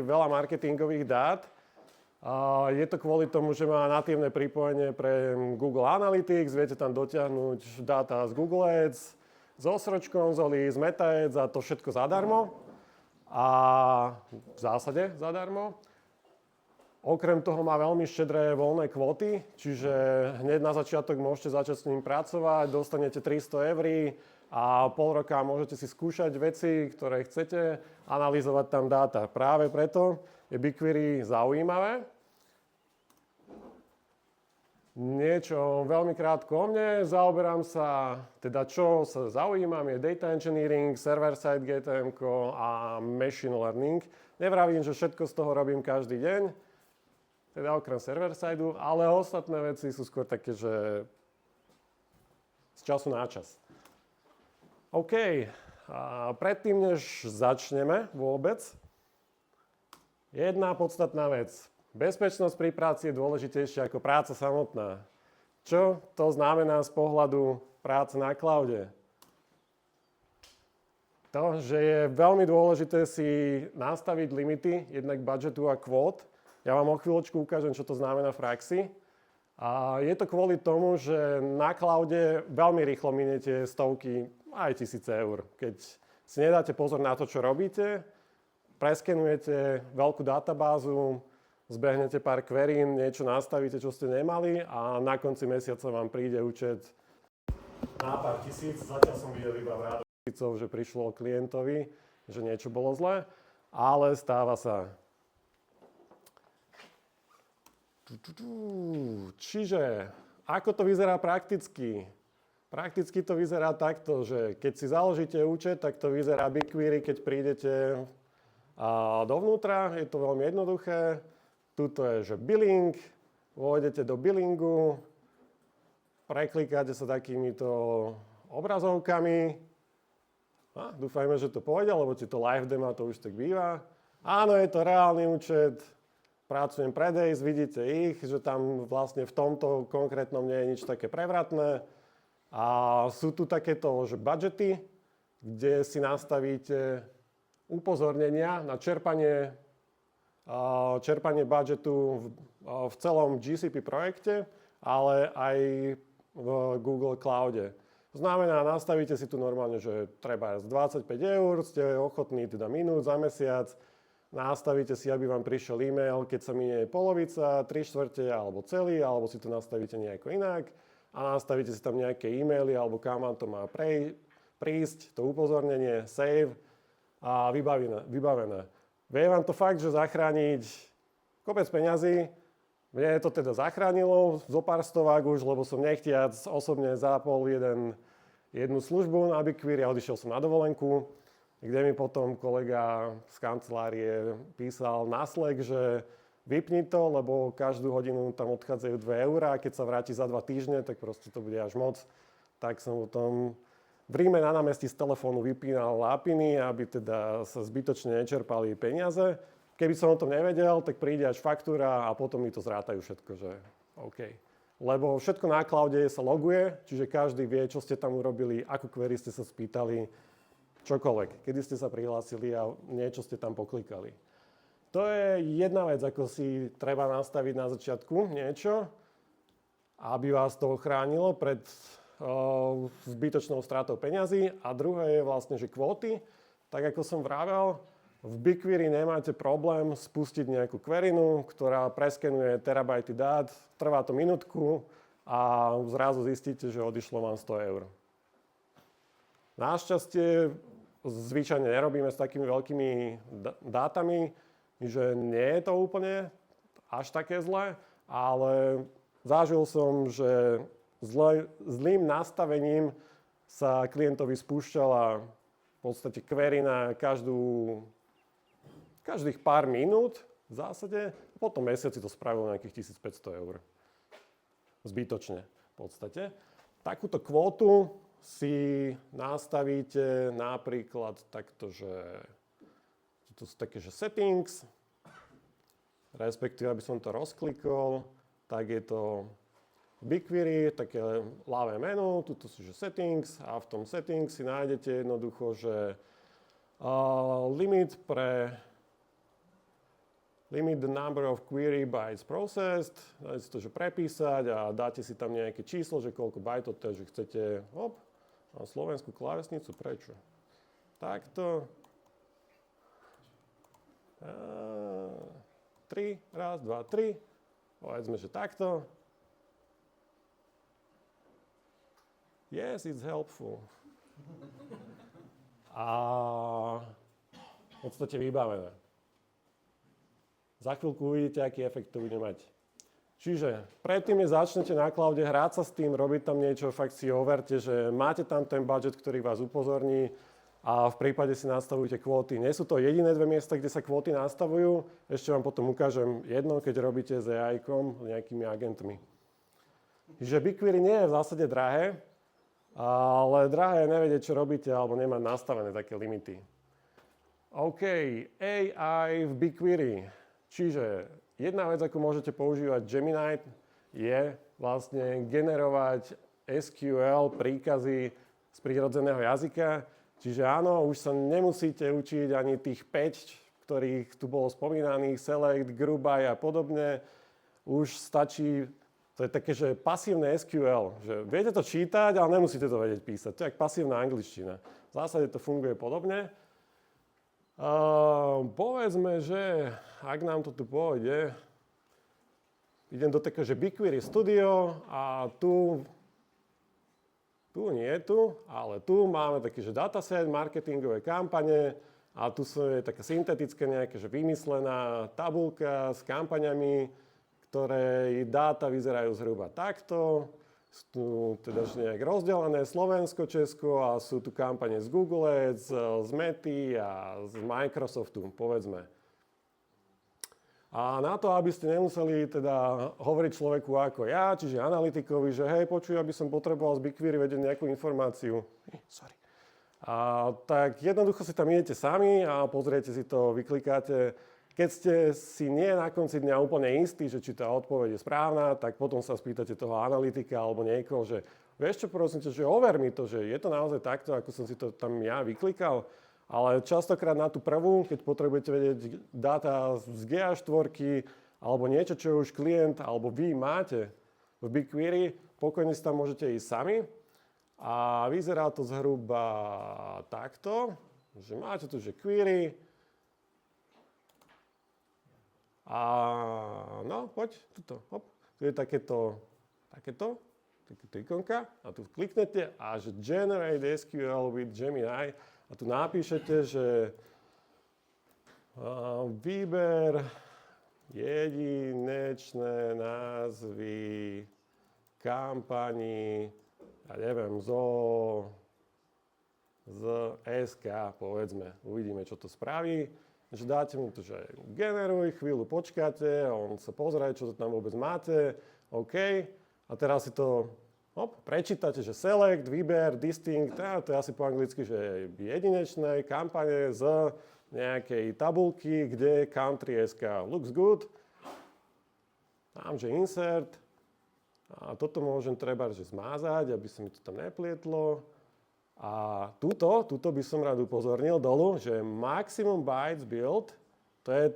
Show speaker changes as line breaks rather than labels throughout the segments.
veľa marketingových dát. Je to kvôli tomu, že má natívne pripojenie pre Google Analytics, viete tam dotiahnuť dáta z Google Ads, z Search Console, z Meta Ads a to všetko zadarmo. A v zásade zadarmo. Okrem toho má veľmi štedré voľné kvóty, čiže hneď na začiatok môžete začať s ním pracovať, dostanete 300 eur a pol roka môžete si skúšať veci, ktoré chcete, analyzovať tam dáta. Práve preto je BigQuery zaujímavé. Niečo veľmi krátko o mne. Zaoberám sa, teda čo sa zaujímam, je data engineering, server-side GTM a machine learning. Nevravím, že všetko z toho robím každý deň, teda okrem server-sideu, ale ostatné veci sú skôr také, že z času na čas. OK, a predtým, než začneme vôbec, jedna podstatná vec. Bezpečnosť pri práci je dôležitejšia ako práca samotná. Čo to znamená z pohľadu práce na cloude? To, že je veľmi dôležité si nastaviť limity, jednak budžetu a kvót. Ja vám o chvíľočku ukážem, čo to znamená v praxi. A je to kvôli tomu, že na cloude veľmi rýchlo miniete stovky, aj tisíce eur. Keď si nedáte pozor na to, čo robíte, preskenujete veľkú databázu, zbehnete pár querín, niečo nastavíte, čo ste nemali a na konci mesiaca vám príde účet na pár tisíc. Zatiaľ som videl iba v rádoch tisícov, že prišlo klientovi, že niečo bolo zlé, ale stáva sa. Čiže, ako to vyzerá prakticky? Prakticky to vyzerá takto, že keď si založíte účet, tak to vyzerá BigQuery, keď prídete dovnútra. Je to veľmi jednoduché. Tuto je, že billing. Vôjdete do billingu, preklikáte sa takýmito obrazovkami. Dúfajme, že to pôjde, lebo to live demo to už tak býva. Áno, je to reálny účet. Pracujem pre Days, vidíte ich, že tam vlastne v tomto konkrétnom nie je nič také prevratné. A sú tu takéto že budžety, kde si nastavíte upozornenia na čerpanie budžetu v celom GCP projekte, ale aj v Google Cloude. To znamená, nastavíte si tu normálne, že treba 25 eur, ste ochotní teda minút za mesiac, nastavíte si, aby vám prišiel e-mail, keď sa minie polovica, 3/4 alebo celý, alebo si to nastavíte nejako inak a nastavíte si tam nejaké e-maily, alebo kam vám to má prísť, to upozornenie, save a vybavené. Vie vám to fakt, že zachrániť kopec peňazí. Mne to teda zachránilo zo pár stovák už, lebo som nechtiac osobne zapol jednu službu na BigQuery a odišiel som na dovolenku, kde mi potom kolega z kancelárie písal na Slack, že vypni to, lebo každú hodinu tam odchádzajú 2 eurá a keď sa vráti za 2 týždne, tak proste to bude až moc. Tak som potom v Ríme na námestí z telefónu vypínal lápiny, aby teda sa zbytočne nečerpali peniaze. Keby som o tom nevedel, tak príde až faktúra a potom mi to zrátajú všetko, že OK. Lebo všetko na cloude sa loguje, čiže každý vie, čo ste tam urobili, akú query ste sa spýtali, čokoľvek, kedy ste sa prihlásili a niečo ste tam poklikali. To je jedna vec, ako si treba nastaviť na začiatku niečo, aby vás to chránilo pred zbytočnou stratou peňazí. A druhé je vlastne, že kvóty. Tak ako som vravel, v BigQuery nemáte problém spustiť nejakú querynu, ktorá preskenuje terabajty dát, trvá to minútku a zrazu zistíte, že odišlo vám 100 eur. Našťastie zvyčajne nerobíme s takými veľkými dátami, že nie je to úplne až také zlé, ale zažil som, že zlým nastavením sa klientovi spúšťala v podstate query na každých pár minút v zásade. Potom mesiaci to spravilo nejakých 1500 eur. Zbytočne v podstate. Takúto kvótu si nastavíte napríklad takto, že to sú také, že settings, respektíve, aby som to rozklikol, tak je to BigQuery, také ľavé menu, tuto sú že settings a v tom settings si nájdete jednoducho, že limit pre limit the number of query bytes processed, dáte si to, že prepísať a dáte si tam nejaké číslo, že koľko bajtov, že chcete, mám slovenskú klávesnicu, prečo? Takto. 3, raz, 2, 3, povedzme, že takto. Yes, it's helpful. A v podstate vybavené. Za chvíľku uvidíte, aký efekt to bude mať. Čiže predtým, než začnete na cloude hrať sa s tým, robiť tam niečo, fakt si overte, že máte tam ten budget, ktorý vás upozorní a v prípade si nastavujete kvóty. Nie sú to jediné dve miesta, kde sa kvóty nastavujú. Ešte vám potom ukážem jedno, keď robíte s AI-kom, nejakými agentmi. Čiže BigQuery nie je v zásade drahé, ale drahé je nevedieť, čo robíte, alebo nemať nastavené také limity. OK, AI v BigQuery. Čiže jedna vec, ako môžete používať Gemini, je vlastne generovať SQL príkazy z prírodzeného jazyka. Čiže áno, už sa nemusíte učiť ani tých 5, ktorých tu bolo spomínaných, select, group by a podobne. Už stačí, to je také, že pasívne SQL, že viete to čítať, ale nemusíte to vedieť písať. To je jak pasívna angličtina. V zásade to funguje podobne. Povedzme, že ak nám to tu pôjde, idem do takého, že BigQuery Studio a tu nie tu, ale tu máme taký, že dataset, marketingové kampane a tu je taká syntetická nejaká, že vymyslená tabuľka s kampaňami, ktoré dáta vyzerajú zhruba takto. Sú tu teda nejak rozdelené Slovensko, Česko a sú tu kampane z Google Ads, z Mety a z Microsoftu, povedzme. A na to, aby ste nemuseli teda hovoriť človeku ako ja, čiže analytikovi, že hej, počuj, aby som potreboval z BigQuery vedieť nejakú informáciu. Tak jednoducho si tam idete sami a pozriete si to, vyklikáte. Keď ste si nie na konci dňa úplne istí, že či tá odpoveď je správna, tak potom sa spýtate toho analytika alebo niekoho, že vieš čo, prosím ťa, že over mi to, že je to naozaj takto, ako som si to tam ja vyklikal. Ale častokrát na tú prvú, keď potrebujete vedieť dáta z GA4 alebo niečo, čo už klient alebo vy máte v BigQuery, pokojne si tam môžete ísť sami. A vyzerá to zhruba takto, že máte tu, že query. A no, poď, tuto, hop. Tu je takéto ikonka a tu kliknete a že Generate SQL with Gemini a tu napíšete, že výber jedinečné názvy kampaní, ja neviem, z SK, povedzme. Uvidíme, čo to spraví. Že dáte mu to, že generuj, chvíľu počkáte, on sa pozrie, čo to tam vôbec máte, OK. A teraz si to prečítate, že select, výber, distinct, to je asi po anglicky, že jedinečné kampane z nejakej tabulky, kde country SK looks good. Dám, že insert. A toto môžem treba, že zmázať, aby sa mi to tam neplietlo. A túto by som rád upozornil dolu, že maximum bytes build, to je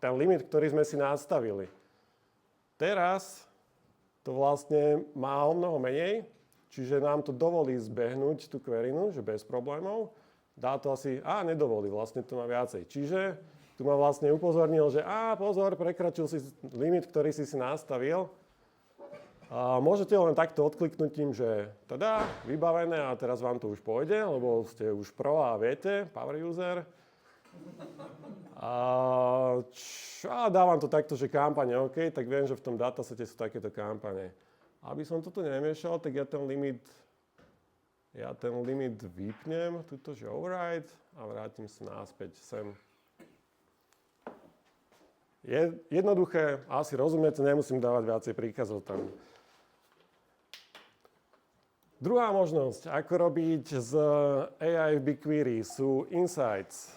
ten limit, ktorý sme si nastavili. Teraz to vlastne má o mnoho menej, čiže nám to dovolí zbehnúť tú querynu, že bez problémov. Dá to asi, nedovolí, vlastne to má viacej. Čiže tu ma vlastne upozornil, že pozor, prekračil si limit, ktorý si nastavil. A môžete len takto odkliknutím, že teda vybavené a teraz vám to už pôjde, lebo ste už pro a viete, power user. A dávam to takto, že kampane, OK, tak viem, že v tom datasete sú takéto kampane. Aby som toto nemiešal, tak ja ten limit vypnem, tuto, že override a vrátim sa naspäť sem. Je jednoduché, asi rozumiete, nemusím dávať viacej príkazov tam. Druhá možnosť, ako robiť z AI v BigQuery, sú insights.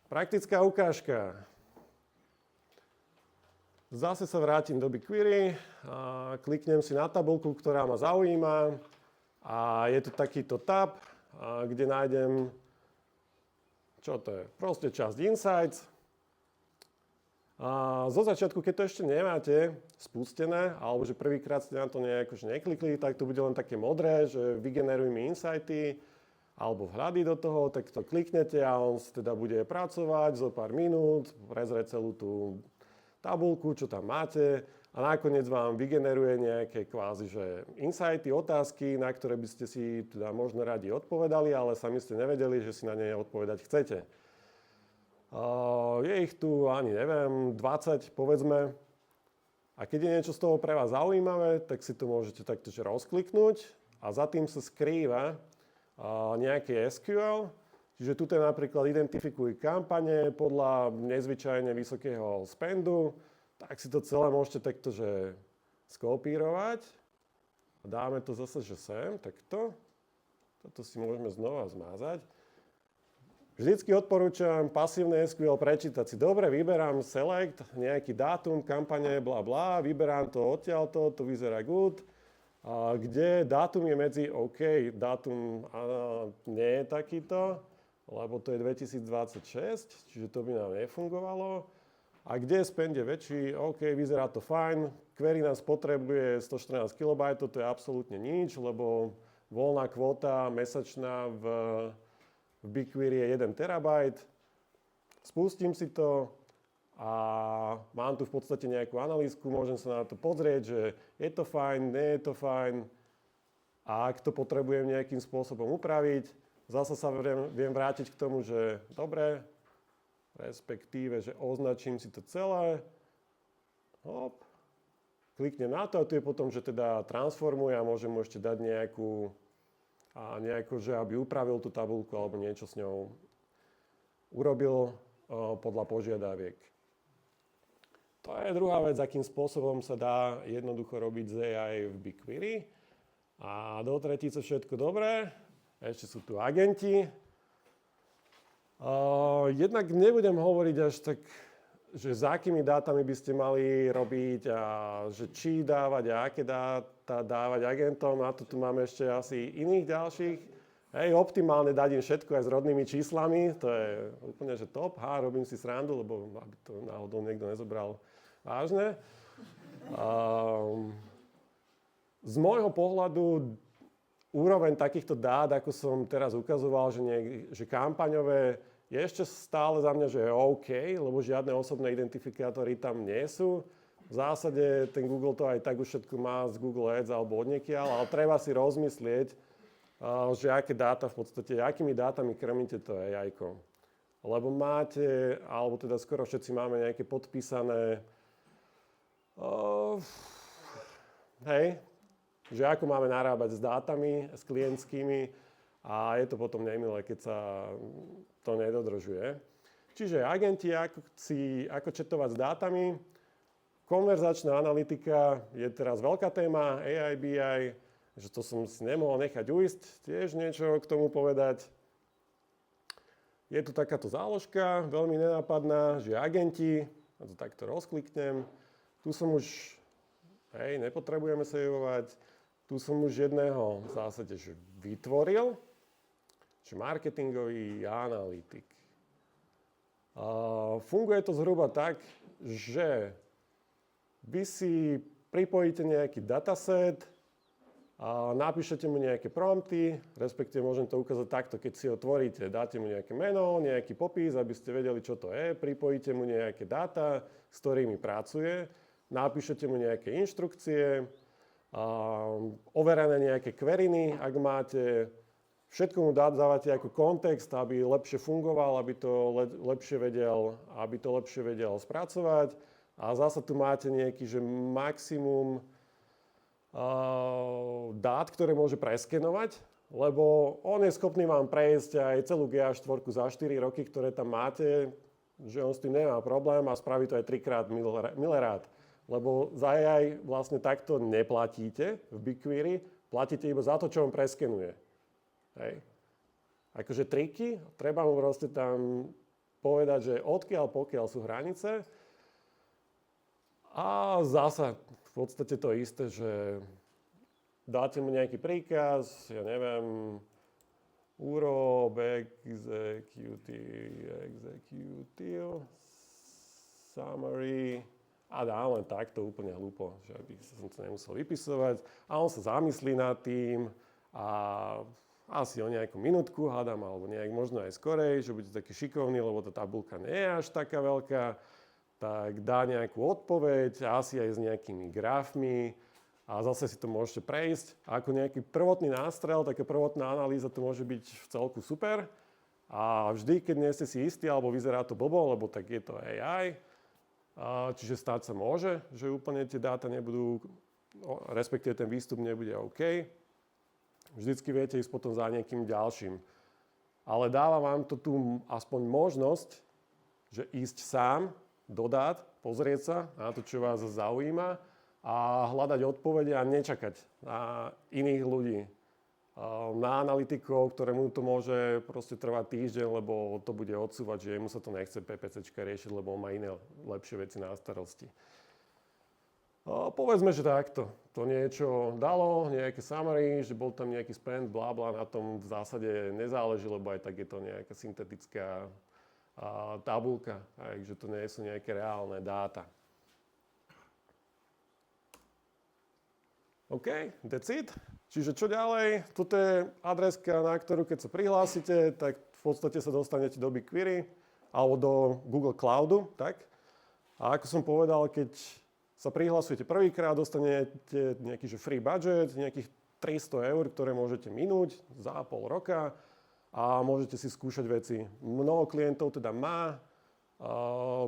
Praktická ukážka. Zase sa vrátim do BigQuery, a kliknem si na tabuľku, ktorá ma zaujíma a je tu takýto tab, kde nájdem, čo to je, proste časť insights A zo začiatku, keď to ešte nemáte spustené, alebo že prvýkrát ste na to nejako že neklikli, tak to bude len také modré, že vygeneruj mi insighty, alebo vhľady do toho, tak to kliknete a on teda bude pracovať zo pár minút, prezrie celú tú tabuľku, čo tam máte a nakoniec vám vygeneruje nejaké kvázi, že insighty, otázky, na ktoré by ste si teda možno radi odpovedali, ale sami ste nevedeli, že si na ne odpovedať chcete. Je ich tu ani neviem, 20 povedzme. A keď je niečo z toho pre vás zaujímavé, tak si to môžete takto rozkliknúť a za tým sa skrýva nejaký SQL. Čiže tu napríklad identifikuj kampane podľa nezvyčajne vysokého spendu. Tak si to celé môžete takto že skopírovať. A dáme to zase že sem, takto. Toto si môžeme znova zmazať. Vždycky odporúčam pasívne SQL prečítať si. Dobre, vyberám select, nejaký dátum, kampane, bla bla, vyberám to odtiaľto, to vyzerá good. A kde dátum je medzi OK, dátum nie je takýto, lebo to je 2026, čiže to by nám nefungovalo. A kde spend je väčší, OK, vyzerá to fajn, query nás potrebuje 114 KB, to je absolútne nič, lebo voľná kvóta mesačná v BigQuery je 1 TB. Spustím si to a mám tu v podstate nejakú analýzku, môžem sa na to pozrieť, že je to fajn, nie je to fajn. A ak to potrebujem nejakým spôsobom upraviť, zase sa viem vrátiť k tomu, že dobre, respektíve, že označím si to celé. Hop, kliknem na to a tu je potom, že teda transformuje a môžem mu ešte dať nejakú, že aby upravil tú tabuľku alebo niečo s ňou urobil podľa požiadaviek. To je druhá vec, akým spôsobom sa dá jednoducho robiť z AI v BigQuery. A do tretice všetko dobré. Ešte sú tu agenti. Jednak nebudem hovoriť až tak, že s akými dátami by ste mali robiť a že či dávať a aké dáta dávať agentom. Na to tu máme ešte asi iných ďalších. Hej, optimálne dať im všetko aj s rodnými číslami. To je úplne, že top. Robím si srandu, lebo aby to náhodou niekto nezobral vážne. Z môjho pohľadu úroveň takýchto dát, ako som teraz ukazoval, že kampaňové je ešte stále za mňa, že je OK, lebo žiadne osobné identifikátory tam nie sú. V zásade ten Google to aj tak už všetko má z Google Ads alebo odniekiaľ, ale treba si rozmyslieť, že aké dáta v podstate, akými dátami krmíte to AI-ko. Lebo máte, alebo teda skoro všetci máme nejaké podpísané, že ako máme narábať s dátami, s klientskými a je to potom nemilé, keď sa to nedodržuje. Čiže agenti, ako četovať s dátami. Konverzačná analytika je teraz veľká téma, AI, BI, že to som si nemohol nechať ujsť, tiež niečo k tomu povedať. Je tu takáto záložka, veľmi nenápadná, že agenti, a to takto rozkliknem. Tu som už, nepotrebujeme sejovať. Tu som už jedného v zásade že vytvoril, že marketingový analytik. Funguje to zhruba tak, že vy si pripojíte nejaký dataset, a napíšete mu nejaké prompty, respektíve môžem to ukázať takto, keď si ho tvoríte, dáte mu nejaké meno, nejaký popis, aby ste vedeli, čo to je, pripojíte mu nejaké dáta, s ktorými pracuje, napíšete mu nejaké inštrukcie, overené nejaké queryny, ak máte, všetko mu dávate ako kontext, aby lepšie fungoval, aby to lepšie vedel spracovať. A zase tu máte nejaký že maximum dát, ktoré môže preskenovať, lebo on je schopný vám prejsť aj celú GA4 za 4 roky, ktoré tam máte, že on s tým nemá problém a spraví to aj 3-krát milerád. Lebo za AI vlastne takto neplatíte v BigQuery, platíte iba za to, čo on preskenuje. Hej. Akože triky, treba mu proste tam povedať, že odkiaľ pokiaľ sú hranice. A zasa v podstate to isté, že dáte mu nejaký príkaz, ja neviem, urob executive, summary a dá len takto úplne hlúpo, že by som to nemusel vypisovať. A on sa zamyslí nad tým a asi o nejakú minútku hádam, alebo nejak možno aj skorej, že bude taký šikovný, lebo tá tabuľka nie je až taká veľká, tak dá nejakú odpoveď, asi aj s nejakými grafmi a zase si to môžete prejsť. A ako nejaký prvotný nástrel, taká prvotná analýza to môže byť v celku super. A vždy, keď nie ste si istí, alebo vyzerá to blbo, lebo tak je to AI, čiže stať sa môže, že úplne tie dáta nebudú, respektíve ten výstup nebude OK. Vždycky viete ísť potom za niekým ďalším. Ale dáva vám to tu aspoň možnosť, že ísť sám do dát, pozrieť sa na to, čo vás zaujíma a hľadať odpovede a nečakať na iných ľudí. Na analytikov, ktorému to môže proste trvať týždeň, lebo to bude odsúvať, že jemu sa to nechce PPCčka riešiť, lebo má iné lepšie veci na starosti. Povedzme, že takto. To niečo dalo, nejaké summary, že bol tam nejaký spend, bla bla, na tom v zásade nezáleží, lebo aj tak je to nejaká syntetická tabuľka, takže to nie sú nejaké reálne dáta. OK, that's it. Čiže čo ďalej? Toto je adreska, na ktorú keď sa prihlásite, tak v podstate sa dostanete do BigQuery alebo do Google Cloudu, tak? A ako som povedal, keď sa prihlasujete prvýkrát, dostanete nejaký free budget, nejakých 300 eur, ktoré môžete minúť za pol roka a môžete si skúšať veci. Mnoho klientov teda má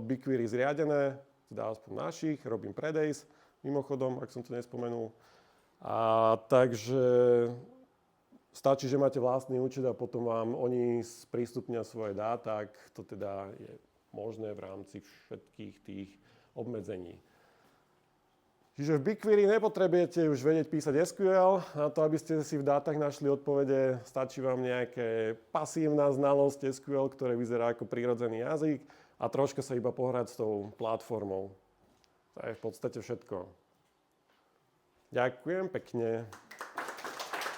BigQuery zriadené, teda aspoň našich, robím Predays, mimochodom, ak som to nespomenul. Takže stačí, že máte vlastný účet a potom vám oni sprístupnia svoje dáta, ak to teda je možné v rámci všetkých tých obmedzení. Čiže v BigQuery nepotrebujete už vedieť písať SQL. Na to, aby ste si v dátach našli odpovede, stačí vám nejaká pasívna znalosť SQL, ktoré vyzerá ako prírodzený jazyk a troška sa iba pohrať s tou platformou. To je v podstate všetko. Ďakujem pekne.